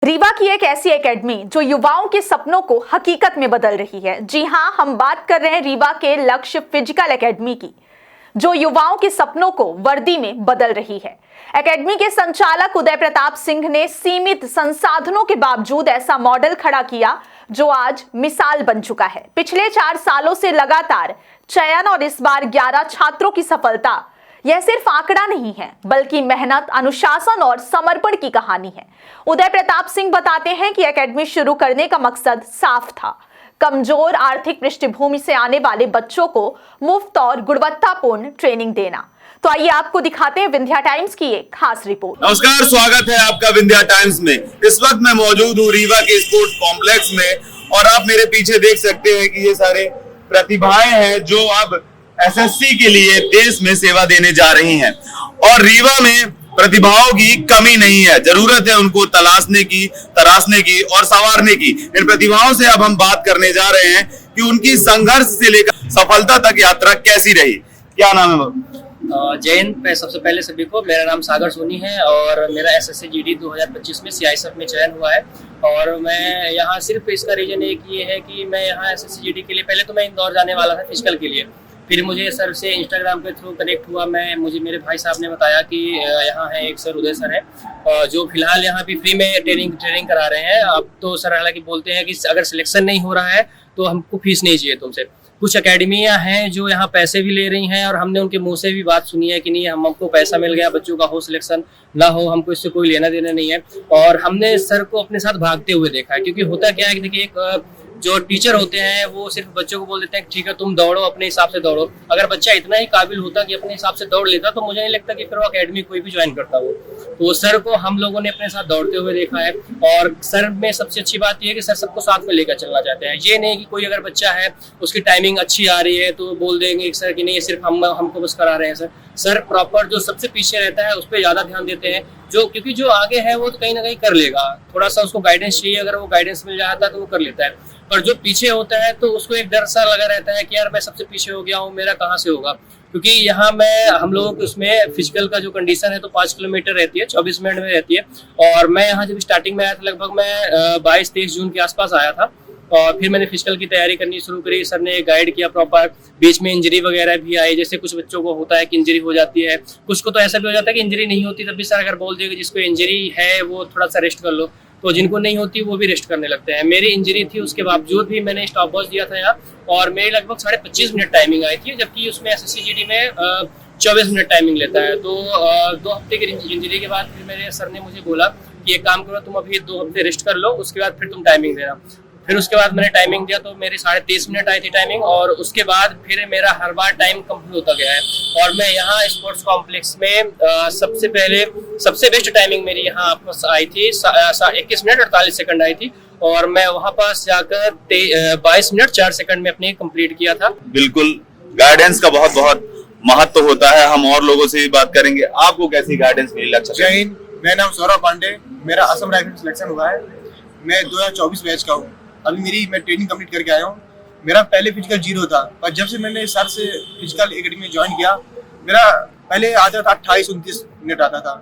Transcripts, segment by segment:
रीवा की एक ऐसी एकेडमी जो युवाओं के सपनों को हकीकत में बदल रही है। जी हां, हम बात कर रहे हैं रीवा के लक्ष्य फिजिकल एकेडमी की, जो युवाओं के सपनों को वर्दी में बदल रही है। एकेडमी के संचालक उदय प्रताप सिंह ने सीमित संसाधनों के बावजूद ऐसा मॉडल खड़ा किया जो आज मिसाल बन चुका है। पिछले 4 सालों से लगातार चयन और इस बार 11 छात्रों की सफलता, यह सिर्फ आंकड़ा नहीं है बल्कि मेहनत, अनुशासन और समर्पण की कहानी है। उदय प्रताप सिंह बताते हैं कि एकेडमी शुरू करने का मकसद साफ था, कमजोर आर्थिक पृष्ठभूमि से आने वाले बच्चों को मुफ्त और गुणवत्तापूर्ण ट्रेनिंग देना। तो आइए आपको दिखाते हैं विंध्या टाइम्स की एक खास रिपोर्ट। नमस्कार, स्वागत है आपका विंध्या टाइम्स में। इस वक्त मैं मौजूद हूँ रीवा के स्पोर्ट्स कॉम्प्लेक्स में और आप मेरे पीछे देख सकते हैं कि ये सारे प्रतिभाएं हैं जो अब एसएससी के लिए देश में सेवा देने जा रही हैं। और रीवा में प्रतिभाओं की कमी नहीं है, जरूरत है उनको तराशने की और संवारने की। इन प्रतिभाओं से अब हम बात करने जा रहे हैं कि उनकी संघर्ष से लेकर सफलता तक यात्रा कैसी रही। क्या नाम है? जय हिंद। सबसे पहले सभी को, मेरा नाम सागर सोनी है और मेरा एसएससी जीडी 2025 में सीआईएसएफ में चयन हुआ है। और मैं यहाँ सिर्फ इसका रीजन एक ये है कि मैं यहाँ एसएससी जीडी के लिए पहले तो मैं इंदौर जाने वाला था फिजिकल के लिए, फिर मुझे सर से इंस्टाग्राम के थ्रू कनेक्ट हुआ। मुझे मेरे भाई साहब ने बताया कि यहाँ है एक सर उदय सर है जो फिलहाल यहाँ भी फ्री में ट्रेनिंग करा रहे हैं। अब तो सर हालांकि बोलते हैं कि अगर सिलेक्शन नहीं हो रहा है तो हमको फीस नहीं चाहिए तुमसे। कुछ अकेडमियां हैं जो यहाँ पैसे भी ले रही हैं और हमने उनके मुंह से भी बात सुनी है कि नहीं, हमको पैसा मिल गया, बच्चों का हो सिलेक्शन ना हो, हमको इससे कोई लेना देना नहीं है। और हमने सर को अपने साथ भागते हुए देखा है, क्योंकि होता क्या है कि देखिए एक जो टीचर होते हैं वो सिर्फ बच्चों को बोल देते हैं ठीक है तुम दौड़ो, अपने हिसाब से दौड़ो। अगर बच्चा इतना ही काबिल होता कि अपने हिसाब से दौड़ लेता तो मुझे नहीं लगता कि फिर वो अकेडमी कोई भी ज्वाइन करता वो। तो सर को हम लोगों ने अपने साथ दौड़ते हुए देखा है। और सर में सबसे अच्छी बात यह है कि सर सबको साथ में लेकर चलना चाहते हैं। ये नहीं कि कोई अगर बच्चा है उसकी टाइमिंग अच्छी आ रही है तो बोल देंगे सर कि नहीं ये सिर्फ हमको बस करा रहे हैं। सर प्रॉपर जो सबसे पीछे रहता है उस पर ज्यादा ध्यान देते हैं, क्योंकि जो आगे है वो तो कहीं ना कहीं कर लेगा, थोड़ा सा उसको गाइडेंस चाहिए, अगर वो गाइडेंस मिल जाता है तो वो कर लेता है। पर जो पीछे होता है तो उसको एक डर सा लगा रहता है कि यार मैं सबसे पीछे हो गया हूँ, मेरा कहाँ से होगा। क्योंकि यहाँ हम लोगों के उसमें फिजिकल का जो कंडीशन है तो 5 किलोमीटर रहती है, 24 मिनट में रहती है। और मैं यहाँ जब स्टार्टिंग में आया था लगभग मैं 22-23 जून के आसपास आया था और फिर मैंने फिजिकल की तैयारी करनी शुरू करी। सर ने गाइड किया प्रॉपर। बीच में इंजरी वगैरह भी आई, जैसे कुछ बच्चों को होता है कि इंजरी हो जाती है, कुछ को तो ऐसा भी हो जाता है कि इंजरी नहीं होती, तब भी सर अगर बोल दिया कि जिसको इंजरी है वो थोड़ा सा रेस्ट कर लो, तो जिनको नहीं होती वो भी रेस्ट करने लगते हैं। मेरी इंजरी थी, उसके बावजूद भी मैंने स्टॉप वॉच दिया था यहाँ और मेरी लगभग 25.5 मिनट टाइमिंग आई थी, जबकि उसमें एसएससी जीडी में 24 मिनट टाइमिंग लेता है। तो 2 हफ्ते की इंजरी के बाद फिर मेरे सर ने मुझे बोला कि एक काम करो, तुम अभी 2 हफ्ते रेस्ट कर लो, उसके बाद फिर तुम टाइमिंग देना। फिर उसके बाद मैंने टाइमिंग दिया तो मेरी 23.5 मिनट आई थी टाइमिंग, और उसके बाद फिर मेरा हर बार टाइम कंप्लीट होता गया है। और मैं यहाँ स्पोर्ट्स कॉम्प्लेक्स में सबसे पहले सबसे बेस्ट टाइमिंग मेरी यहाँ आपको आई थी 21 मिनट 48 सेकंड आई थी, और मैं वहाँ पास जाकर 22 मिनट 4 सेकंड में अपने कंप्लीट किया था। बिल्कुल, गाइडेंस का बहुत बहुत महत्व होता है। हम और लोगों से भी बात करेंगे। आपको कैसी गाइडेंस मिली? जय हिंद, मेरा नाम सौरभ पांडे, मेरा असम राइफल सिलेक्शन हुआ है। मैं 2024 बैच का हूँ। अभी मैं ट्रेनिंग कंप्लीट करके आया हूँ। मेरा पहले फिजिकल 0 था, पर जब से मैंने सर से फिजिकल एकेडमी में ज्वाइन किया, मेरा पहले आता था 28-29 मिनट आता था।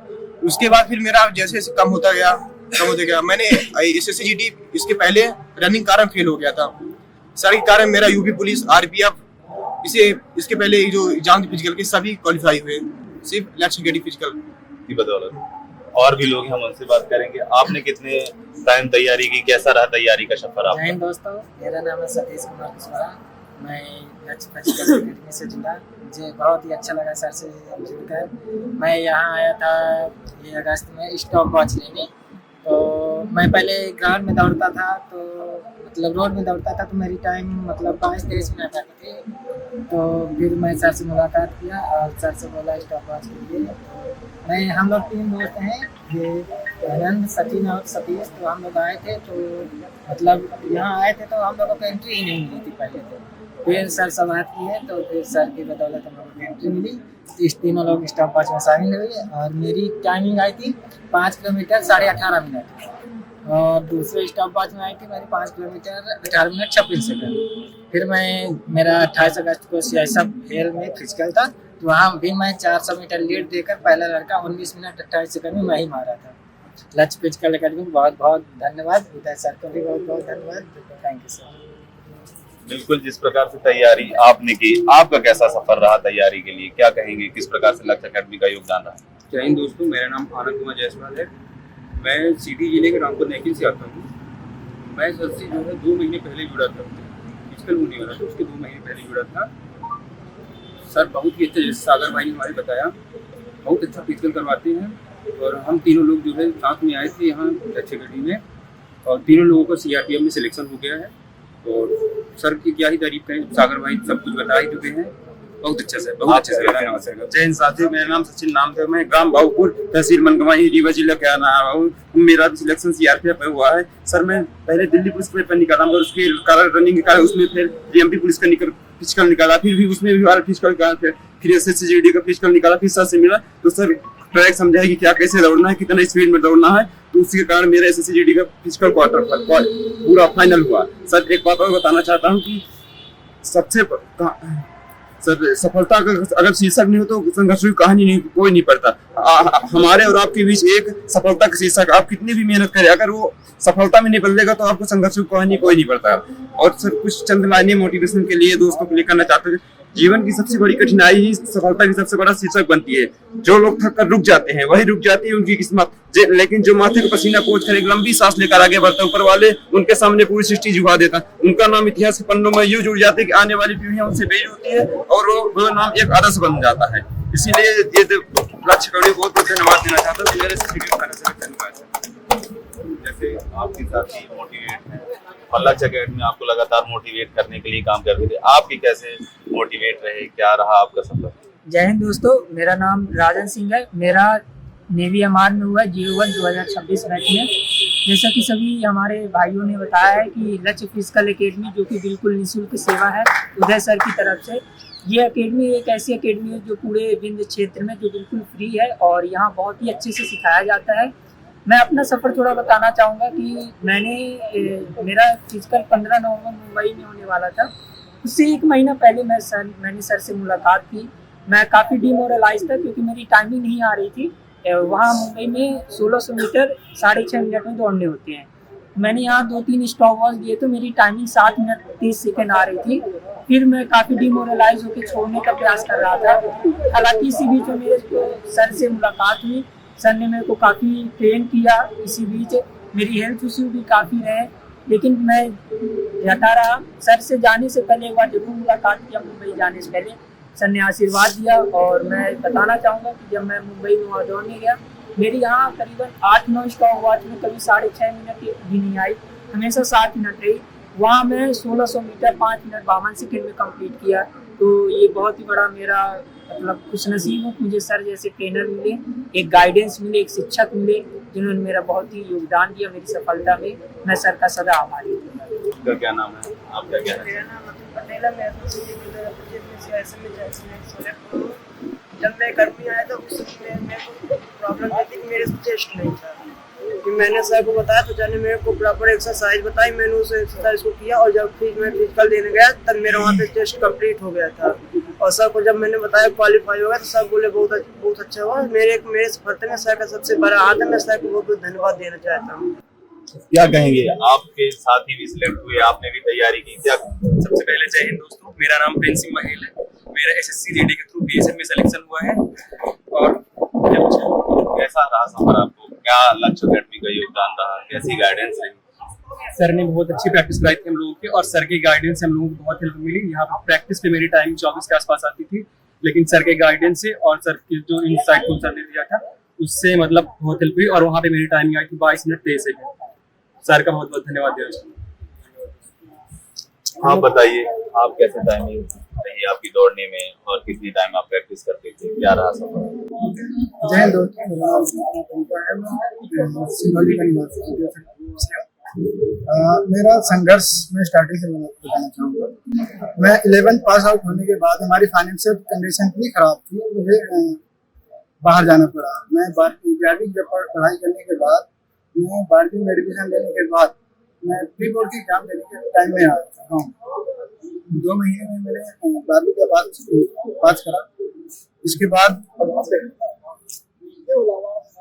उसके बाद फिर मेरा जैसे जैसे कम होता गया। मैंने एसएससी जीडी इसके पहले रनिंग कारण फेल हो गया था। सर के कारण मेरा यूपी पुलिस, आरपीएफ, इसके पहले जो एग्जाम फिजिकल के सभी क्वालिफाई हुए, सिर्फ लक्ष्य गेडी फिजिकल की बदौलत। और भी लोग, हम उनसे बात करेंगे। आपने कितने टाइम तैयारी की, कैसा रहा तैयारी का सफर आपका? जय हिंद दोस्तों, मेरा नाम है सतीश कुमार कुशवाहा। मैं लक्ष्य फिजिकल एकेडमी से जुड़ा, मुझे बहुत ही अच्छा लगा सर से जुड़कर। मैं यहाँ आया था ये अगस्त में स्टॉप वॉच लेने। तो मैं पहले ग्राउंड में दौड़ता था, तो मतलब रोड में दौड़ता था, तो मेरी टाइम मतलब 22-23 मिनट आती थी। तो फिर मैं सर से मुलाकात किया और सर से बोला स्टॉप वॉच के लिए। हम लोग 3 दोस्त हैं, ये आनंद, सचिन और सतीश। तो हम लोग आए थे, तो मतलब यहाँ आए थे तो हम लोगों को एंट्री ही नहीं मिली थी पहले। तो फिर सर से बात की है तो फिर सर की बदौलत हम लोगों को एंट्री मिली। इस तीनों लोग स्टॉप वॉच में शामिल हुए और मेरी टाइमिंग आई थी 5 किलोमीटर 18.5 मिनट, और दूसरे स्टॉप वॉच में आई थी मेरी 5 किलोमीटर 18 मिनट 26 सेकंड। फिर मेरा 28 अगस्त को सीआईएसएफ हेल में फिजिकल था, तो वहाँ भी मैं 400 मीटर लीड देकर पहला लड़का 19 मिनट 28 सेकंड में मैं ही मारा था। लक्ष्य फिजिकल एकेडमी बहुत बहुत धन्यवाद। उदय सर को भी बहुत बहुत धन्यवाद। Thank you sir. बिल्कुल, जिस प्रकार से तैयारी आपने की, आपका कैसा सफर रहा तैयारी के लिए, क्या कहेंगे, किस प्रकार से लक्ष्य अकेडमी का योगदान रहा? जय हिंद दोस्तों, मेरा नाम आनंद कुमार जायसवाल है। मैं सिटी जिले के रामपुर नैकिन से आता हूँ। मैं सर से जो है 2 महीने पहले जुड़ा था, फिजिकल होने वाला था, उसके 2 महीने पहले जुड़ा था। सर बहुत ही अच्छा, जैसे सागर भाई ने हमारे बताया, बहुत अच्छा फिजिकल करवाते हैं। और हम तीनों लोग जो है साथ में आए थे यहाँ लक्ष्य अकेडमी में, और तीनों लोगों का CRPF में सिलेक्शन हो गया है। और सर की क्या ही तारीफ करें, सागर भाई सब कुछ बता ही चुके हैं। बहुत अच्छा सर, बहुत अच्छे से। धन्यवाद सर। जय हिंद साथियों, मेरा नाम सचिन नाम था, मैं ग्राम बाबूपुर तहसील मनगवाही रीवा जिला का रहा हूँ। मेरा भी सिलेक्शन CRPF में हुआ है। सर मैं पहले दिल्ली पुलिस पेपर निकाला, मगर उसके कारण रनिंग निकाला, उसमें फिर DMP पुलिस का फिजिकल निकाला, फिर भी उसमें भी फिजिकल निकाला, फिर SSCGD का फिजिकल निकाला, फिर सर से मिला तो सर ट्रैक समझाया कि क्या कैसे दौड़ना है, कितना स्पीड में दौड़ना है, तो उसके कारण मेरा SSCGD का फिजिकल क्वार्टर पूरा फाइनल हुआ। सर एक बात और बताना चाहता हूँ कि सबसे सर सफलता का अगर शीर्षक नहीं हो तो संघर्ष की कहानी नहीं, कोई नहीं पढ़ता। हमारे और आपके बीच एक सफलता का शीर्षक, आप कितनी भी मेहनत करें, अगर वो सफलता में नहीं बदलेगा तो आपको संघर्ष की कहानी कोई नहीं पढ़ता। और सर कुछ चंद लाइनें मोटिवेशन के लिए दोस्तों के लिए करना चाहते हैं। जीवन की सबसे बड़ी कठिनाई ही सफलता की सबसे बड़ा शीर्षक बनती है। जो लोग थक कर रुक जाते हैं वही रुक जाती है उनकी किस्मत, लेकिन जो माथे को पसीना पोंछ कर एक लंबी सांस लेकर आगे बढ़ता है, ऊपर वाले उनके सामने पूरी सृष्टि झुका देता है। उनका नाम इतिहास के पन्नों में यूं जुड़ जाते हैं कि आने वाली पीढ़ियां उनसे बेज होती है और वो नाम एक आदर्श बन जाता है। इसीलिए ये लक्ष्य अकेडमी को बहुत धन्यवाद देना चाहता हूँ। मेरे धन्यवाद। जैसे आपके साथी मोटिवेट हैं और लक्ष्य अकेडमी आपको लगातार मोटिवेट करने के लिए काम कर रही थी, आपकी कैसे मोटिवेट रहे, क्या रहा आपका सफर? जय हिंद दोस्तों, मेरा नाम राजन सिंह है। मेरा नेवी एमआर में हुआ 01/2026 बैच में। जैसा कि सभी हमारे भाइयों ने बताया है कि लक्ष्य फिजिकल एकेडमी जो कि बिल्कुल निःशुल्क सेवा है उदय सर की तरफ से, ये एकेडमी एक ऐसी एकेडमी है जो पूरे विंध्य क्षेत्र में जो बिल्कुल फ्री है और यहाँ बहुत ही अच्छे से सिखाया जाता है। मैं अपना सफ़र थोड़ा बताना चाहूँगा कि मेरा फिजिकल 15 नवंबर मुंबई में होने वाला था। उससे 1 महीना पहले मैंने सर से मुलाकात की। मैं काफ़ी डिमोरलाइज था क्योंकि मेरी टाइमिंग नहीं आ रही थी। वहाँ मुंबई में 1600 मीटर 6.5 मिनट में दौड़ने होते हैं। मैंने यहाँ 2-3 स्टॉप वॉच दिए तो मेरी टाइमिंग 7 मिनट 30 सेकेंड आ रही थी। फिर मैं काफ़ी डिमोरलाइज होकर छोड़ने का प्रयास कर रहा था। हालांकि इसी बीच में मेरे सर से मुलाकात हुई। सर ने मेरे को काफ़ी ट्रेन किया। इसी बीच मेरी हेल्थ इशू भी काफ़ी रहे, लेकिन मैं डटा रहा। सर से जाने से पहले एक बार जरूर मुलाकात किया मुंबई जाने से पहले। सर ने आशीर्वाद दिया और मैं बताना चाहूँगा कि जब मैं मुंबई में वहाँ दौड़ने गया, मेरी यहाँ करीबन 8-9 स्टॉप वॉच में कभी 6.5 मिनट भी नहीं आई, हमेशा 7 मिनट रही। वहाँ मैं 1600 मीटर 5 मिनट 52 सेकेंड में कंप्लीट किया। तो ये बहुत ही बड़ा मेरा मतलब खुश नसीब हूँ। मुझे सर जैसे ट्रेनर मिले, एक गाइडेंस मिले, एक शिक्षक मिले जिन्होंने मेरा बहुत ही योगदान दिया मेरी सफलता में। मैं सर का सदा आभारी हूँ। आपका क्या नाम है? आपका क्या है? जब मैं घर में आया था उस समय मेरे को प्रॉब्लम ये थी कि मेरे चेस्ट नहीं था। कि मैंने सर को बताया तो जाने मेरे को प्रॉपर एक्सरसाइज बताई, मैंने उस एक्सरसाइज को किया और जब फिर मैं फिजिकल देने गया तब मेरा वहाँ पे टेस्ट कंप्लीट हो गया था। और सर को जब मैंने बताया क्वालिफाई हो गया तो सर बोले बहुत अच्छा हुआ। मेरे सफलता में सर का सबसे बड़ा हाथ है। मैं सर को बहुत धन्यवाद देना चाहता हूँ। क्या कहेंगे, आपके साथी भी सिलेक्ट हुए, आपने भी तैयारी की, क्या? सबसे पहले जय हिंद दोस्तों, मेरा नाम प्रिंस सिंह महेल है। मेरा SSCGD के थ्रू BSF में सिलेक्शन हुआ है। और कैसा रहा सफर आपको? क्या लक्ष्य अकेडमी का योगदान रहा, कैसी गाइडेंस रही? सर ने बहुत अच्छी प्रैक्टिस कराई थी हम लोगों की, और सर की गाइडेंस से हम लोगों को बहुत हेल्प मिली। यहाँ पर प्रैक्टिस पे मेरी टाइम 24 के आसपास आती थी, लेकिन सर के गाइडेंस से और सर की जो इनसाइटफुल सर ने दिया था उससे मतलब बहुत हेल्प हुई। और वहाँ पे मेरी टाइमिंग आई थी 22 मिनट 23 सेकेंड। सर का बहुत बहुत धन्यवाद देना चाहिए। आप बताइए, आप कैसे टाइमिंग रही आपकी दौड़ने में और कितनी टाइम आप प्रैक्टिस करते थे, क्या रहा सफर? जय दोस्तों, मेरा संघर्ष में स्टार्टिंग से बताना चाहूँगा। मैं 11th पास आउट होने के बाद हमारी फाइनेंशियल कंडीशन इतनी खराब थी, मुझे बाहर जाना पड़ा। मैं 11वीं जब पढ़ाई करने के बाद, मैं 12वीं में एडमिशन लेने के बाद मैं प्री बोर्ड की एग्जाम देने के टाइम में आया था। 2 महीने में मैंने 12वीं का पास करा। इसके बाद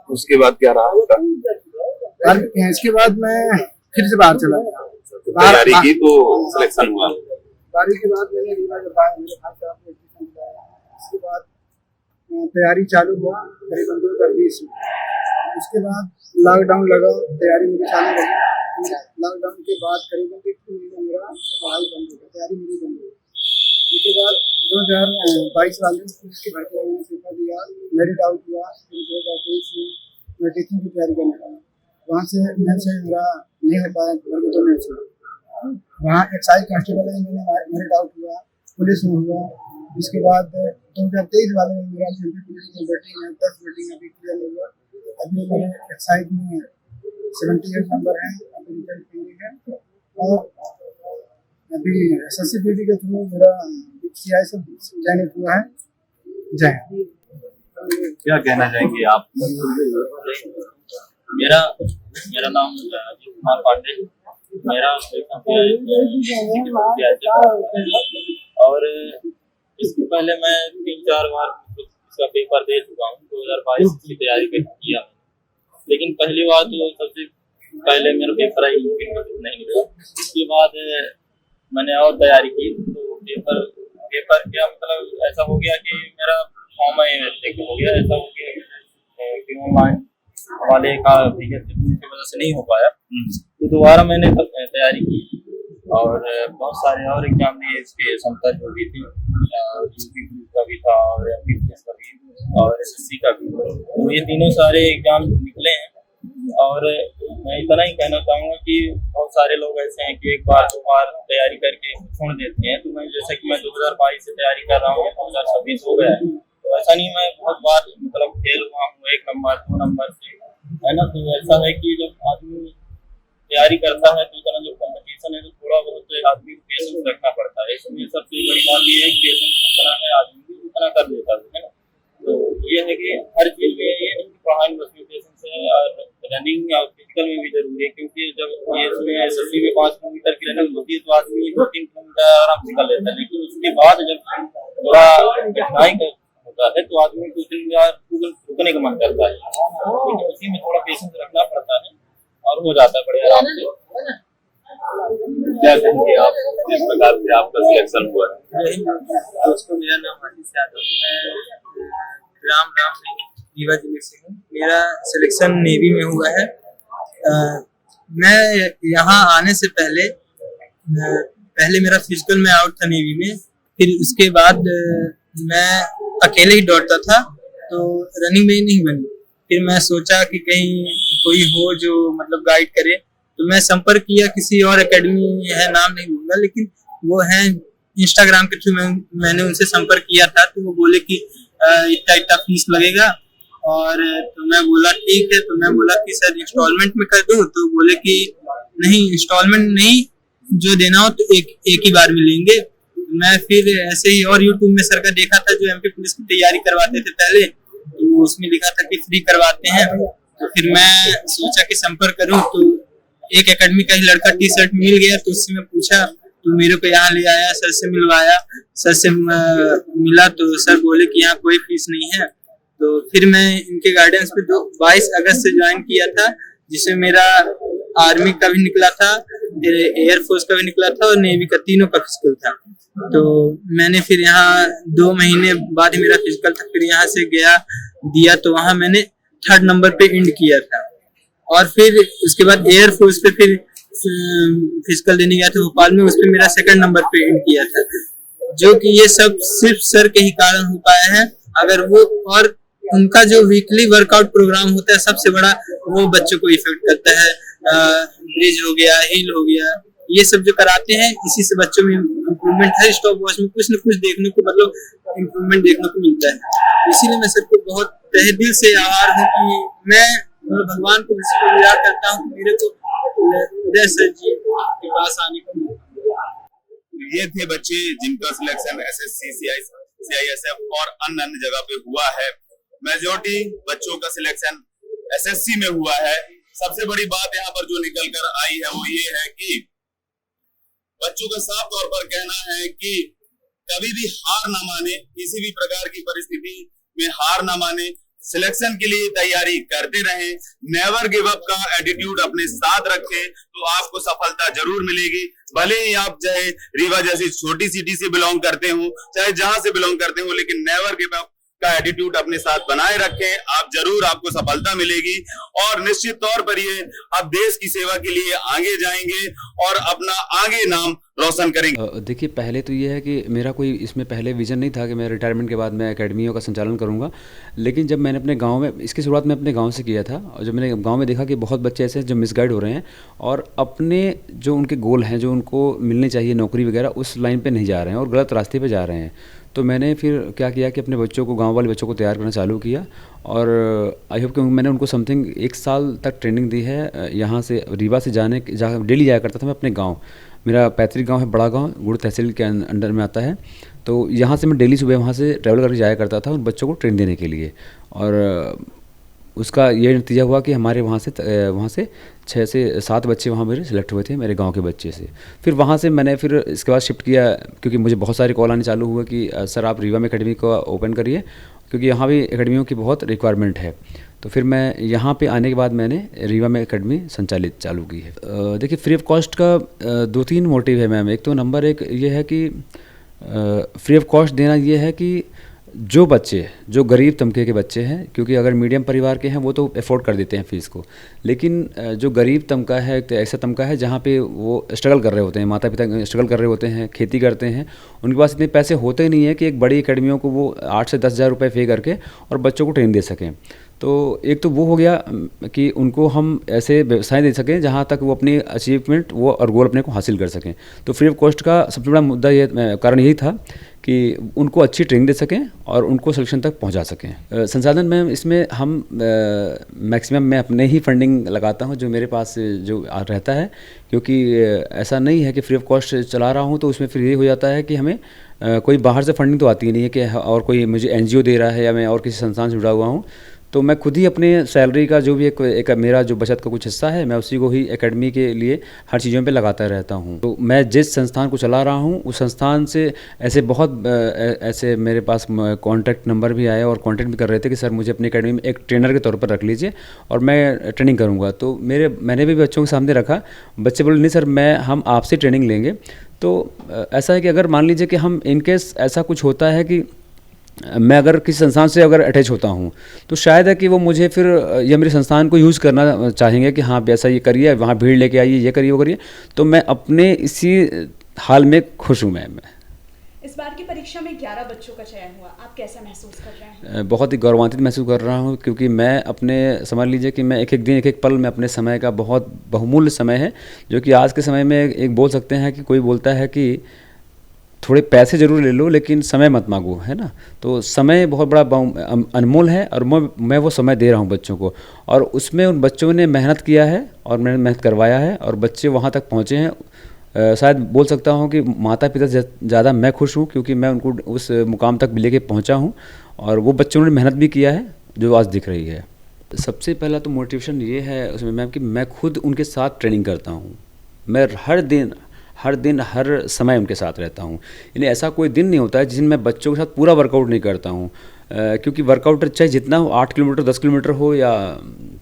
उसके बाद क्या रहा आपका? इसके बाद मैं फिर से बाहर चला गया। तैयारी की तो सिलेक्शन हुआ। बारिश के बाद मैंने रीवा के बाद मेरे भाई साहब ने एडमिशन दिलाया। इसके बाद तैयारी चालू हुआ करीबन 2020 में। उसके बाद लॉकडाउन लगा, तैयारी मेरी चालू रही। लॉकडाउन के बाद करीबन 1 महीना मेरा पढ़ाई बंद हो गया, तैयारी मेरी बंद हो गई। उसके बाद 2022 वाले पुलिस की भर्ती मैंने पेपर दिया, मेरिट आउट हुआ। फिर 2023 में मैं टीचिंग की तैयारी करने लगा। वहाँ से मेरा नहीं हो पाया, वर्ग 2 में से वहाँ एक्साइज कांस्टेबल में मैंने मेरिट आउट हुआ, पुलिस में हुआ। उसके बाद 2023 वाले में मेरा एमपी पुलिस में वेटिंग है, 10 वेटिंग अभी क्लियर हुआ। अभी मेरे एक्साइज में 78 नंबर हैं, अभी रिजल्ट पेंडिंग है। और अभी एसएससी के थ्रू मेरा सीआई से चयनित हुआ है। जय हिंद। क्या कहना चाहेंगे आप? मेरा नाम अजीत कुमार पांडे। मेरा और इसके पहले मैं 3-4 बार इसका पेपर दे चुका हूँ। 2022 की तैयारी किया, लेकिन पहली बार तो सबसे पहले मेरा पेपर नहीं निकला। उसके बाद मैंने और तैयारी की तो पेपर क्या मतलब ऐसा हो गया कि मेरा फॉर्म हो गया, ऐसा हो गया कि ऑनलाइन वाले का की वजह से नहीं हो पाया। तो दोबारा मैंने तैयारी की और बहुत सारे और एग्जाम दिए इसके क्षमता जो भी थी, यूपी का भी था और एमपी का भी और एसएससी का भी। तो ये तीनों सारे एग्जाम निकले हैं। और मैं इतना ही कहना चाहूँगा कि बहुत सारे लोग ऐसे हैं कि 1 बार 2 बार तैयारी करके छोड़ देते हैं। तो मैं जैसे कि मैं 2022 से तैयारी कर रहा हूँ, 2026 हो गया है, तो ऐसा नहीं मैं बहुत बार मतलब फेल हुआ हूँ 1 नंबर 2 नंबर से, है ना। तो ऐसा है कि जब आदमी तैयारी करता है तो इतना जो कंपटीशन है तो थोड़ा बहुत आदमी को पेशेंस रखना पड़ता है। इसमें सबसे बड़ी बात ये है कि पेशेंस जितना है आदमी उतना कर लेता है ना। तो ये है कि हर चीज में ये पढ़ाई में पेशेंस है और रनिंग और फिजिकल में भी जरूरी है, क्योंकि जब ये इसमें एसएससी में 5 किलोमीटर की रनिंग होती है तो आदमी 2-3 किलोमीटर आराम से कर लेता है। लेकिन उसके बाद जब थोड़ा कठिनाई होता है तो आदमी को 2-3 बार रुकने का मन करता है, लेकिन उसी में थोड़ा पेशेंस रखना पड़ता है और हो जाता है बड़े आराम से। क्या कहेंगे आप जिस प्रकार से आपका सिलेक्शन हुआ है? दोस्तों, मेरा नाम आशीष यादव है। मैं राम रीवा जिले से हूँ। मेरा सिलेक्शन नेवी में हुआ है। मैं यहाँ आने से पहले मेरा फिजिकल में आउट था नेवी में। फिर उसके बाद मैं अकेले ही दौड़ता था तो रनिंग में ही नहीं बनी। फिर मैं सोचा कि कहीं कोई हो जो मतलब गाइड करे, तो मैं संपर्क किया किसी और एकेडमी है, नाम नहीं लूंगा, लेकिन वो है इंस्टाग्राम के थ्रू मैंने उनसे संपर्क किया था। तो वो बोले कि इतना फीस लगेगा। और तो मैं बोला ठीक है। तो मैं बोला कि सर इंस्टॉलमेंट में कर दूं, तो बोले कि नहीं इंस्टॉलमेंट नहीं, जो देना हो तो एक ही बार मिलेंगे। मैं फिर ऐसे ही और यूट्यूब में सर का देखा था जो एमपी पुलिस की तैयारी करवाते थे पहले, तो उसमें लिखा था कि फ्री करवाते हैं। तो फिर मैं सोचा कि संपर्क करूं, तो एक एकेडमी का ही लड़का टी-शर्ट मिल गया। तो उससे मैं पूछा तो मेरे को यहाँ ले आया, सर से मिलवाया। सर से मिला तो सर बोले कि यहाँ कोई फीस नहीं है। तो फिर मैं इनके गाइडेंस पे 22 अगस्त से ज्वाइन किया था, जिसमें मेरा आर्मी का भी निकला था, एयरफोर्स का भी निकला था और नेवी का, तीनों का फिजिकल था। तो मैंने फिर यहाँ 2 महीने बाद ही मेरा फिजिकल था। फिर यहाँ से गया दिया तो वहाँ मैंने 3rd नंबर पे एंड किया था। और फिर उसके बाद एयरफोर्स पे फिर फिजिकल देने गया था भोपाल में, उस पर मेरा 2nd नंबर पे एंड किया था। जो कि ये सब सिर्फ सर के ही कारण हो पाया है। अगर वो और उनका जो वीकली वर्कआउट प्रोग्राम होता है सबसे बड़ा, वो बच्चों को इफेक्ट करता है। ब्रिज हो गया, हिल हो गया, ये सब जो कराते हैं, इसी से बच्चों में इम्प्रूवमेंट है। स्टॉप वॉच में कुछ न कुछ देखने को मतलब इम्प्रूवमेंट देखने को मिलता है। इसीलिए मैं सबको बहुत तहे दिल से आभार हूँ कि मैं भगवान को याद करता हूँ कि मेरे को उदय सर जी के पास आने का मौका। ये थे बच्चे जिनका सिलेक्शन एसएससी, सीआईएसएफ और अन्य जगह पे हुआ है। मेजॉरिटी बच्चों का सिलेक्शन एसएससी में हुआ है। सबसे बड़ी बात यहाँ पर जो निकल कर आई है वो ये है कि बच्चों का साफ तौर पर कहना है कि कभी भी हार ना माने, किसी भी प्रकार की परिस्थिति में हार ना माने, सिलेक्शन के लिए तैयारी करते रहें, नेवर गिव अप का एटीट्यूड अपने साथ रखें तो आपको सफलता जरूर मिलेगी। भले ही आप चाहे रीवा जैसी छोटी सिटी से बिलोंग करते हो, चाहे जहां से बिलोंग करते हो, लेकिन नेवर गिव अप का एटीट्यूड अपने साथ बनाए रखें, आप जरूर आपको सफलता मिलेगी और निश्चित तौर पर ये आप देश की सेवा के लिए आगे जाएंगे और अपना आगे नाम रोशन करेंगे। देखिए, पहले तो ये है कि मेरा कोई इसमें पहले विजन नहीं था कि मैं रिटायरमेंट के बाद मैं एकेडमियों का संचालन करूंगा, लेकिन जब मैंने अपने गांव में इसकी शुरुआत मैं अपने गांव से किया था और जब मैंने गांव में देखा कि बहुत बच्चे ऐसे हैं जो मिसगाइड हो रहे हैं और अपने जो उनके गोल हैं, जो उनको मिलनी चाहिए नौकरी वगैरह, उस लाइन पे नहीं जा रहे हैं और गलत रास्ते पे जा रहे हैं, तो मैंने फिर क्या किया कि अपने बच्चों को, गांव वाले बच्चों को तैयार करना चालू किया और आई होप कि मैंने उनको समथिंग 1 साल तक ट्रेनिंग दी है। यहाँ से रीवा से डेली जाया करता था मैं अपने गाँव। मेरा पैतृक गांव है बड़ा गांव, गुड़ तहसील के अंडर में आता है, तो यहाँ से मैं डेली सुबह वहाँ से ट्रैवल करके जाया करता था उन बच्चों को ट्रेन देने के लिए और उसका ये नतीजा हुआ कि हमारे वहाँ से 6 से 7 बच्चे वहाँ मेरे सिलेक्ट हुए थे, मेरे गांव के बच्चे से। फिर वहाँ से मैंने फिर इसके बाद शिफ्ट किया क्योंकि मुझे बहुत सारे कॉल आने चालू हुए कि सर आप रीवा में एकेडमी को ओपन करिए, क्योंकि यहाँ भी एकेडमियों की बहुत रिक्वायरमेंट है। तो फिर मैं यहाँ पे आने के बाद मैंने रीवा में एकेडमी संचालित चालू की है। देखिए, फ्री ऑफ कॉस्ट का 2-3 मोटिव है मैम। एक तो नंबर 1 ये है कि फ्री ऑफ कॉस्ट देना ये है कि जो बच्चे, जो गरीब तबके के बच्चे हैं, क्योंकि अगर मीडियम परिवार के हैं वो तो अफोर्ड कर देते हैं फ़ीस को, लेकिन जो गरीब तबका है, तो ऐसा तबका है जहाँ पे वो स्ट्रगल कर रहे होते हैं, माता पिता स्ट्रगल कर रहे होते हैं, खेती करते हैं, उनके पास इतने पैसे होते ही नहीं है कि एक बड़ी एकेडमियों को वो 8 से 10 हज़ार रुपये पे करके और बच्चों को ट्रेन दे सकें। तो एक तो वो हो गया कि उनको हम ऐसे व्यवसाय दे सकें जहाँ तक वो अपनी अचीवमेंट वो और गोल अपने को हासिल कर सकें। तो फ्री ऑफ कॉस्ट का सबसे बड़ा मुद्दा कारण यही था कि उनको अच्छी ट्रेनिंग दे सकें और उनको सिलेक्शन तक पहुंचा सकें। संसाधन में इसमें हम मैक्सिमम मैं अपने ही फंडिंग लगाता हूं जो मेरे पास जो रहता है, क्योंकि ऐसा नहीं है कि फ्री ऑफ कॉस्ट चला रहा हूं तो उसमें फिर ये हो जाता है कि हमें कोई बाहर से फंडिंग तो आती नहीं है कि और कोई मुझे NGO दे रहा है या मैं और किसी संस्थान से जुड़ा हुआ हूँ। तो मैं खुद ही अपने सैलरी का जो भी एक मेरा जो बचत का कुछ हिस्सा है, मैं उसी को ही एकेडमी के लिए हर चीज़ों पे लगाता रहता हूँ। तो मैं जिस संस्थान को चला रहा हूँ उस संस्थान से ऐसे मेरे पास कॉन्टैक्ट नंबर भी आए और कॉन्टैक्ट भी कर रहे थे कि सर मुझे अपनी एकेडमी में एक ट्रेनर के तौर पर रख लीजिए और मैं ट्रेनिंग करूँगा। तो मैंने भी बच्चों के सामने रखा, बच्चे बोले नहीं सर हम आपसे ट्रेनिंग लेंगे। तो ऐसा है कि अगर मान लीजिए कि हम इनकेस ऐसा कुछ होता है कि मैं अगर किसी संस्थान से अगर अटैच होता हूँ तो शायद है कि वो मुझे फिर या मेरे संस्थान को यूज़ करना चाहेंगे कि हाँ ऐसा ये करिए, वहाँ भीड़ लेके आइए, ये करिए वो करिए। तो मैं अपने इसी हाल में खुश हूँ। मैं इस बार की परीक्षा में 11 बच्चों का चयन हुआ, आप कैसा महसूस कर रहे हैं? बहुत ही गौरवान्वित महसूस कर रहा हूँ, क्योंकि मैं अपने समझ लीजिए कि मैं एक दिन एक पल में अपने समय का बहुत बहुमूल्य समय है, जो कि आज के समय में एक बोल सकते हैं कि कोई बोलता है कि थोड़े पैसे ज़रूर ले लो लेकिन समय मत मांगो, है ना। तो समय बहुत बड़ा अनमोल है और मैं वो समय दे रहा हूँ बच्चों को, और उसमें उन बच्चों ने मेहनत किया है और मैंने मेहनत करवाया है और बच्चे वहाँ तक पहुँचे हैं। शायद बोल सकता हूँ कि माता पिता से ज़्यादा मैं खुश हूँ, क्योंकि मैं उनको उस मुकाम तक लेके पहुँचा हूँ और वो बच्चों ने मेहनत भी किया है जो आज दिख रही है। सबसे पहला तो मोटिवेशन ये है उसमें मैम कि मैं खुद उनके साथ ट्रेनिंग करता हूँ। मैं हर समय उनके साथ रहता हूँ। यानी ऐसा कोई दिन नहीं होता है जिस दिन मैं बच्चों के साथ पूरा वर्कआउट नहीं करता हूँ, क्योंकि वर्कआउट चाहे जितना हो, 8 किलोमीटर 10 किलोमीटर हो या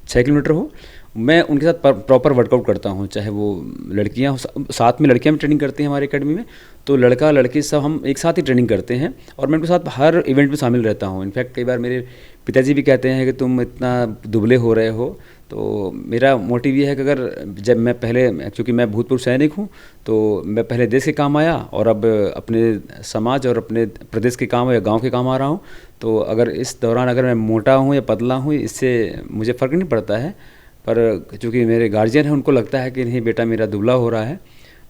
6 किलोमीटर हो, मैं उनके साथ प्रॉपर वर्कआउट करता हूँ। चाहे वो लड़कियाँ हो, साथ में लड़कियाँ भी ट्रेनिंग करती हैं हमारी एकेडमी में, तो लड़का लड़की सब हम एक साथ ही ट्रेनिंग करते हैं और मैं उनके साथ हर इवेंट में शामिल रहता हूँ। इनफैक्ट कई बार मेरे पिताजी भी कहते हैं कि तुम इतना दुबले हो रहे हो। तो मेरा मोटिव ये है कि अगर जब मैं पहले, क्योंकि मैं भूतपूर्व सैनिक हूँ, तो मैं पहले देश के काम आया और अब अपने समाज और अपने प्रदेश के काम या गांव के काम आ रहा हूँ। तो अगर इस दौरान अगर मैं मोटा हूँ या पतला हूँ, इससे मुझे फ़र्क नहीं पड़ता है, पर चूँकि मेरे गार्जियन हैं उनको लगता है कि नहीं बेटा मेरा दुबला हो रहा है।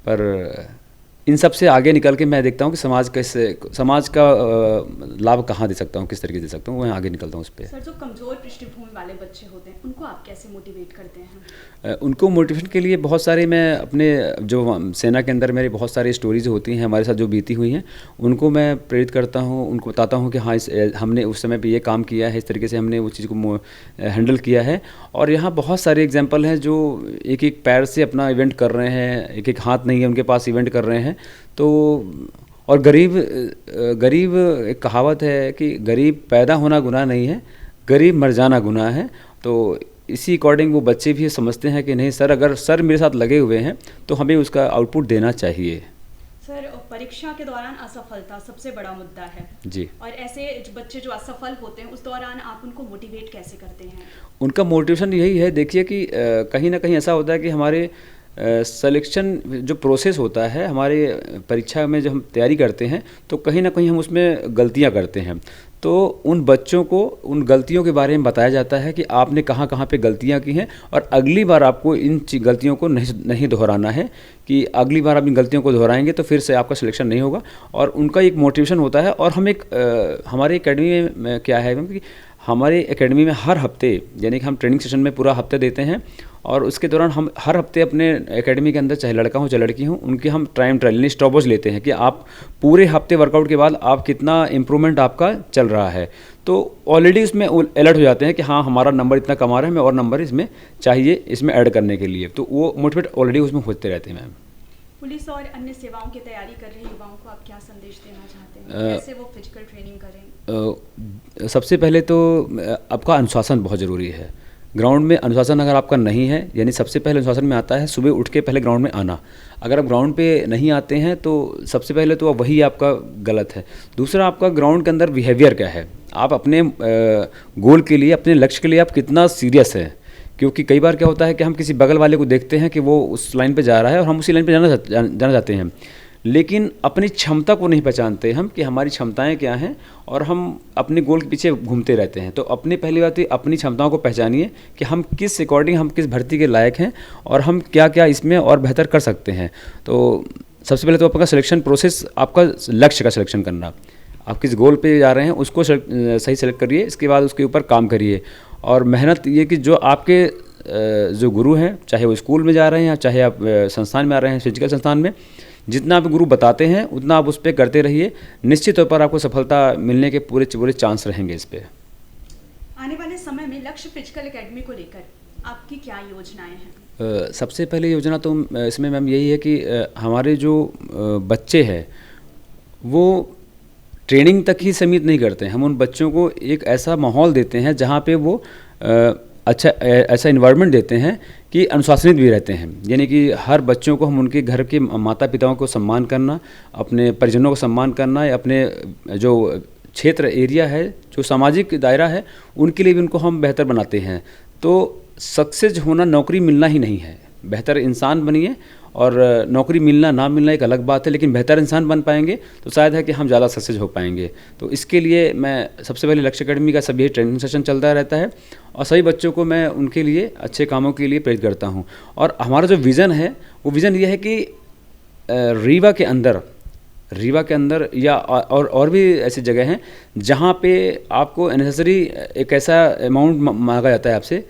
पर इन सब से आगे निकल के मैं देखता हूँ कि समाज का लाभ कहाँ दे सकता हूँ, किस तरीके से दे सकता हूँ, वहीं आगे निकलता हूँ उस पर। सर, जो कमज़ोर पृष्ठभूमि वाले बच्चे होते हैं उनको आप कैसे मोटिवेट करते हैं? उनको मोटिवेशन के लिए बहुत सारे, मैं अपने जो सेना के अंदर मेरी बहुत सारी स्टोरीज होती हैं हमारे साथ जो बीती हुई हैं, उनको मैं प्रेरित करता हूँ, उनको बताता हूँ कि हाँ हमने उस समय पे ये काम किया है, इस तरीके से हमने उस चीज़ को हैंडल किया है। और यहाँ बहुत सारे एग्जाम्पल हैं जो एक एक पैर से अपना इवेंट कर रहे हैं, एक एक हाथ नहीं है उनके पास, इवेंट कर रहे हैं। तो और गरीब एक कहावत है कि गरीब पैदा होना गुनाह नहीं है, गरीब मर जाना गुनाह है। तो इसी अकॉर्डिंग वो बच्चे भी समझते हैं कि नहीं सर, अगर सर मेरे साथ लगे हुए हैं तो हमें उसका आउटपुट देना चाहिए। सर, परीक्षा के दौरान असफलता सबसे बड़ा मुद्दा है जी, और ऐसे बच्चे जो असफल होते हैं उस दौरान आप उनको मोटिवेट कैसे करते हैं? उनका मोटिवेशन यही है, देखिए कि कहीं ना कहीं ऐसा होता है कि हमारे सिलेक्शन जो प्रोसेस होता है, हमारे परीक्षा में जब हम तैयारी करते हैं तो कहीं ना कहीं हम उसमें गलतियां करते हैं। तो उन बच्चों को उन गलतियों के बारे में बताया जाता है कि आपने कहाँ कहाँ पे गलतियां की हैं और अगली बार आपको इन गलतियों को नहीं दोहराना है, कि अगली बार आप इन गलतियों को दोहराएंगे तो फिर से आपका सिलेक्शन नहीं होगा। और उनका एक मोटिवेशन होता है। और हम हमारे एकेडमी में क्या है कि हमारे एकेडमी में हर हफ्ते, यानी कि हम ट्रेनिंग सेशन में पूरा हफ्ते देते हैं और उसके दौरान हम हर हफ्ते अपने एकेडमी के अंदर, चाहे लड़का हो चाहे लड़की हो, उनके हम टाइम ट्रायल यानी स्टॉपवॉच लेते हैं कि आप पूरे हफ्ते वर्कआउट के बाद आप कितना इम्प्रूवमेंट आपका चल रहा है। तो ऑलरेडी उसमें अलर्ट हो जाते हैं कि हाँ हमारा नंबर इतना कमा रहा है, हमें और नंबर इसमें चाहिए इसमें ऐड करने के लिए। तो वो मोटिवेट ऑलरेडी उसमें होते रहते हैं। मैम, पुलिस और अन्य सेवाओं की तैयारी कर रहे युवाओं को आप क्या संदेश देना चाहते हैं? कैसे वो फिजिकल ट्रेनिंग करें? सबसे पहले तो आपका अनुशासन बहुत ज़रूरी है। ग्राउंड में अनुशासन अगर आपका नहीं है, यानी सबसे पहले अनुशासन में आता है सुबह उठ के पहले ग्राउंड में आना। अगर आप ग्राउंड पे नहीं आते हैं तो सबसे पहले तो वही आपका गलत है। दूसरा, आपका ग्राउंड के अंदर बिहेवियर क्या है, आप अपने गोल के लिए, अपने लक्ष्य के लिए आप कितना सीरियस हैं। क्योंकि कई बार क्या होता है कि हम किसी बगल वाले को देखते हैं कि वो उस लाइन पे जा रहा है और हम उसी लाइन पे जाना चाहते हैं, लेकिन अपनी क्षमता को नहीं पहचानते हम कि हमारी क्षमताएं क्या हैं और हम अपने गोल के पीछे घूमते रहते हैं। तो अपनी पहली बात तो अपनी क्षमताओं को पहचानिए कि हम किस अकॉर्डिंग, हम किस भर्ती के लायक हैं और हम क्या क्या इसमें और बेहतर कर सकते हैं। तो सबसे पहले तो आपका सिलेक्शन प्रोसेस, आपका लक्ष्य का सिलेक्शन करना, आप किस गोल पे जा रहे हैं उसको सही सेलेक्ट करिए। इसके बाद उसके ऊपर काम करिए और मेहनत ये कि जो आपके जो गुरु हैं, चाहे वो स्कूल में जा रहे हैं या चाहे आप संस्थान में आ रहे हैं, फिजिकल संस्थान में, जितना आप गुरु बताते हैं उतना आप उस पर करते रहिए। निश्चित तौर पर आपको सफलता मिलने के पूरे चांस रहेंगे इस पर। आने वाले समय में लक्ष्य फिजिकल एकेडमी को लेकर आपकी क्या योजनाएं हैं? सबसे पहले योजना तो इसमें मैम यही है कि हमारे जो बच्चे हैं वो ट्रेनिंग तक ही सीमित नहीं करते हैं। हम उन बच्चों को एक ऐसा माहौल देते हैं जहाँ पे वो अच्छा ऐसा इन्वायरमेंट देते हैं कि अनुशासित भी रहते हैं। यानी कि हर बच्चों को हम उनके घर के माता पिताओं को सम्मान करना, अपने परिजनों को सम्मान करना, या अपने जो क्षेत्र एरिया है, जो सामाजिक दायरा है, उनके लिए भी उनको हम बेहतर बनाते हैं। तो सक्सेस होना नौकरी मिलना ही नहीं है, बेहतर इंसान बनिए। और नौकरी मिलना ना मिलना एक अलग बात है, लेकिन बेहतर इंसान बन पाएंगे तो शायद है कि हम ज़्यादा सक्सेस हो पाएंगे। तो इसके लिए मैं सबसे पहले लक्ष्य एकेडमी का सभी ट्रेनिंग सेशन चलता रहता है और सभी बच्चों को मैं उनके लिए अच्छे कामों के लिए प्रेरित करता हूँ। और हमारा जो विज़न है वो विज़न ये है कि रीवा के अंदर या और भी ऐसी जगह हैं जहाँ पे आपको अननेसेसरी एक ऐसा अमाउंट मांगा जाता है आपसे,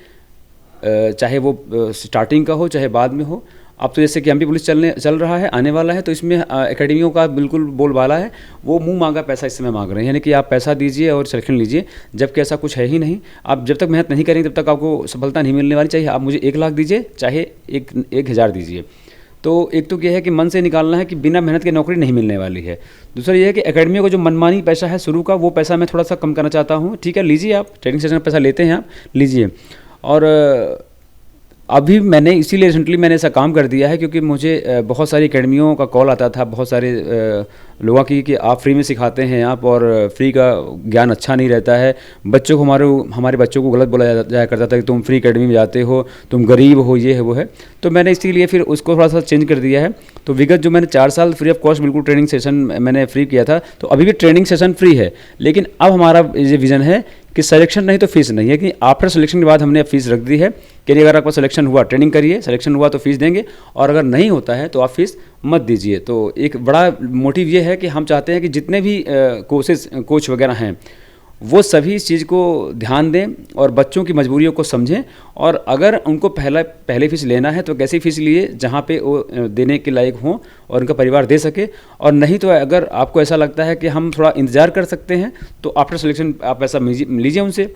चाहे वो स्टार्टिंग का हो चाहे बाद में हो। अब तो जैसे कि एमपी पुलिस चल रहा है, आने वाला है, तो इसमें एकेडमियों का बिल्कुल बोलबाला है। वो मुंह मांगा पैसा इस समय मांग रहे हैं, यानी कि आप पैसा दीजिए और सिलेक्शन लीजिए, जबकि ऐसा कुछ है ही नहीं। आप जब तक मेहनत नहीं करेंगे तब तक आपको सफलता नहीं मिलने वाली। चाहिए आप मुझे 1 लाख दीजिए चाहे 1,000 दीजिए। तो एक तो ये है कि मन से निकालना है कि बिना मेहनत के नौकरी नहीं मिलने वाली है। दूसरा ये है कि एकेडमियों का जो मनमानी पैसा है शुरू का, वो पैसा मैं थोड़ा सा कम करना चाहता हूँ। ठीक है, लीजिए, आप ट्रेनिंग सेशन का पैसा लेते हैं, आप लीजिए। और अभी मैंने इसीलिए रिसेंटली मैंने ऐसा काम कर दिया है क्योंकि मुझे बहुत सारी एकेडमियों का कॉल आता था, बहुत सारे लोगों की, कि आप फ्री में सिखाते हैं आप, और फ्री का ज्ञान अच्छा नहीं रहता है। बच्चों को हमारे बच्चों को गलत बोला जाया करता था कि तुम फ्री एकेडमी में जाते हो, तुम गरीब हो, ये है वो है। तो मैंने इसीलिए फिर उसको थोड़ा सा चेंज कर दिया है। तो विगत जो मैंने 4 साल फ्री ऑफ कॉस्ट बिल्कुल ट्रेनिंग सेशन मैंने फ्री किया था, तो अभी भी ट्रेनिंग सेशन फ्री है। लेकिन अब हमारा ये विज़न है कि सिलेक्शन नहीं तो फीस नहीं है, कि आफ्टर सिलेक्शन के बाद हमने फीस रख दी है कि अगर आपका सिलेक्शन हुआ ट्रेनिंग करिए, सिलेक्शन हुआ तो फीस देंगे, और अगर नहीं होता है तो आप फीस मत दीजिए। तो एक बड़ा मोटिव ये है कि हम चाहते हैं कि जितने भी कोच वगैरह हैं वो सभी इस चीज़ को ध्यान दें और बच्चों की मजबूरियों को समझें। और अगर उनको पहले फीस लेना है तो कैसी फ़ीस लिए जहाँ पे वो देने के लायक हों और उनका परिवार दे सके। और नहीं तो अगर आपको ऐसा लगता है कि हम थोड़ा इंतज़ार कर सकते हैं तो आफ्टर सिलेक्शन आप पैसा लीजिए उनसे,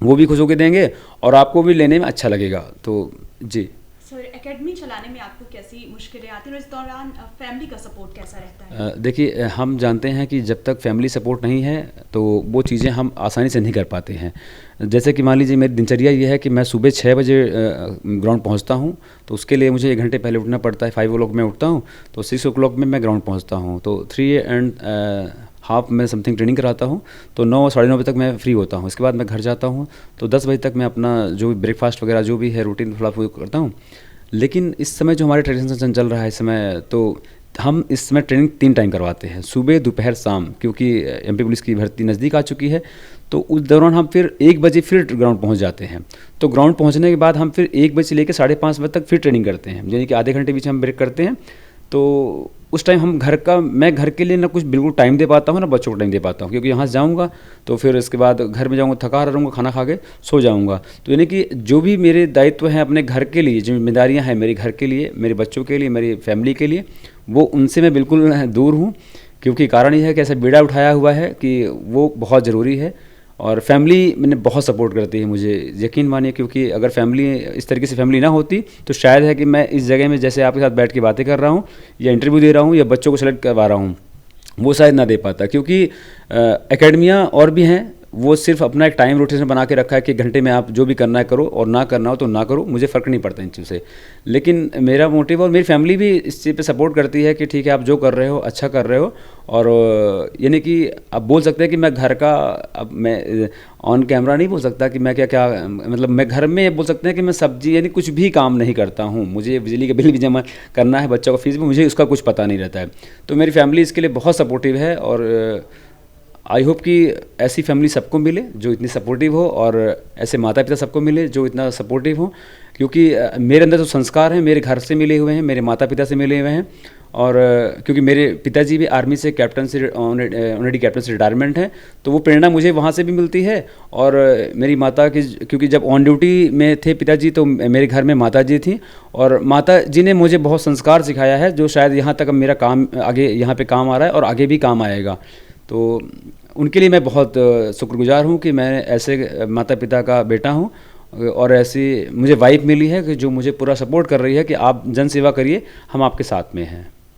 वो भी खुश होकर देंगे और आपको भी लेने में अच्छा लगेगा। तो जी सर, एकेडमी चलाने में आपको कैसी मुश्किलें आती हैं और इस दौरान फैमिली का सपोर्ट कैसा रहता है? देखिए, हम जानते हैं कि जब तक फैमिली सपोर्ट नहीं है तो वो चीज़ें हम आसानी से नहीं कर पाते हैं। जैसे कि मान लीजिए मेरी दिनचर्या ये है कि मैं सुबह 6 बजे ग्राउंड पहुंचता हूं, तो उसके लिए मुझे 1 घंटे पहले उठना पड़ता है। 5 o'clock में उठता हूं, तो 6 o'clock में मैं ग्राउंड पहुंचता हूं, तो 3.5 में समथिंग ट्रेनिंग कराता हूं, तो 9 साढ़े 9 बजे तक मैं फ्री होता हूं। इसके बाद मैं घर जाता हूं, तो 10 बजे तक मैं अपना जो भी ब्रेकफास्ट वगैरह जो भी है रूटीन थोड़ा बहुत करता हूं। लेकिन इस समय जो हमारे ट्रेडिशनल चल रहा है इस समय, तो हम इस समय ट्रेनिंग 3 टाइम करवाते हैं, सुबह, दोपहर, शाम, क्योंकि एमपी पुलिस की भर्ती नज़दीक आ चुकी है। तो उस दौरान हम फिर 1 बजे फिर ग्राउंड पहुंच जाते हैं। तो ग्राउंड पहुंचने के बाद हम फिर 1 बजे से लेकर 5:30 बजे तक फिर ट्रेनिंग करते हैं, यानी कि आधे घंटे बीच हम ब्रेक करते हैं। तो उस टाइम मैं घर के लिए ना कुछ बिल्कुल टाइम दे पाता हूँ, ना बच्चों को टाइम दे पाता हूँ, क्योंकि यहाँ से जाऊँगा तो फिर इसके बाद घर में जाऊँगा, थका रहूँगा, खाना खा के सो जाऊँगा। तो यानी कि जो भी मेरे दायित्व हैं अपने घर के लिए, जिम्मेदारियाँ हैं मेरे घर के लिए, मेरे बच्चों के लिए, मेरी फैमिली के लिए, वो उनसे मैं बिल्कुल दूर हूँ। क्योंकि कारण यह है कि ऐसा बीड़ा उठाया हुआ है कि वो बहुत ज़रूरी है। और फैमिली मैंने बहुत सपोर्ट करती है मुझे, यकीन मानिए, क्योंकि अगर फैमिली इस तरीके से फैमिली ना होती तो शायद है कि मैं इस जगह में जैसे आपके साथ बैठ के बातें कर रहा हूँ, या इंटरव्यू दे रहा हूँ, या बच्चों को सेलेक्ट करवा रहा हूँ, वो शायद ना दे पाता। क्योंकि एकेडमियाँ और भी हैं, वो सिर्फ अपना एक टाइम रोटेशन बना के रखा है कि घंटे में आप जो भी करना है करो, और ना करना हो तो ना करो, मुझे फ़र्क नहीं पड़ता इन चीज़ों से। लेकिन मेरा मोटिव और मेरी फैमिली भी इस चीज़ पे सपोर्ट करती है कि ठीक है, आप जो कर रहे हो अच्छा कर रहे हो। और यानी कि आप बोल सकते हैं कि मैं घर का, अब मैं ऑन कैमरा नहीं बोल सकता कि मैं क्या मतलब मैं घर में बोल सकते हैं कि मैं सब्जी यानी कुछ भी काम नहीं करता हूँ। मुझे बिजली का बिल भी जमा करना है, बच्चों का फीस भी, मुझे उसका कुछ पता नहीं रहता है। तो मेरी फैमिली इसके लिए बहुत सपोर्टिव है, और आई होप कि ऐसी फैमिली सबको मिले जो इतनी सपोर्टिव हो, और ऐसे माता पिता सबको मिले जो इतना सपोर्टिव हो। क्योंकि मेरे अंदर जो संस्कार हैं मेरे घर से मिले हुए हैं, मेरे माता पिता से मिले हुए हैं। और क्योंकि मेरे पिताजी भी आर्मी से कैप्टन से ऑनरेडी कैप्टन से रिटायरमेंट है, तो वो प्रेरणा मुझे वहाँ से भी मिलती है। और मेरी माता की, क्योंकि जब ऑन ड्यूटी में थे पिताजी तो मेरे घर में माता जी थी, और माता जी ने मुझे बहुत संस्कार सिखाया है जो शायद यहाँ तक अब मेरा काम आगे यहाँ पे काम आ रहा है और आगे भी काम आएगा। तो उनके लिए मैं बहुत शुक्रगुजार हूँ कि मैं ऐसे माता पिता का बेटा हूँ, और ऐसी मुझे वाइफ मिली है कि जो मुझे पूरा सपोर्ट कर रही है कि आप जन सेवा करिए, हम आपके साथ में हैं।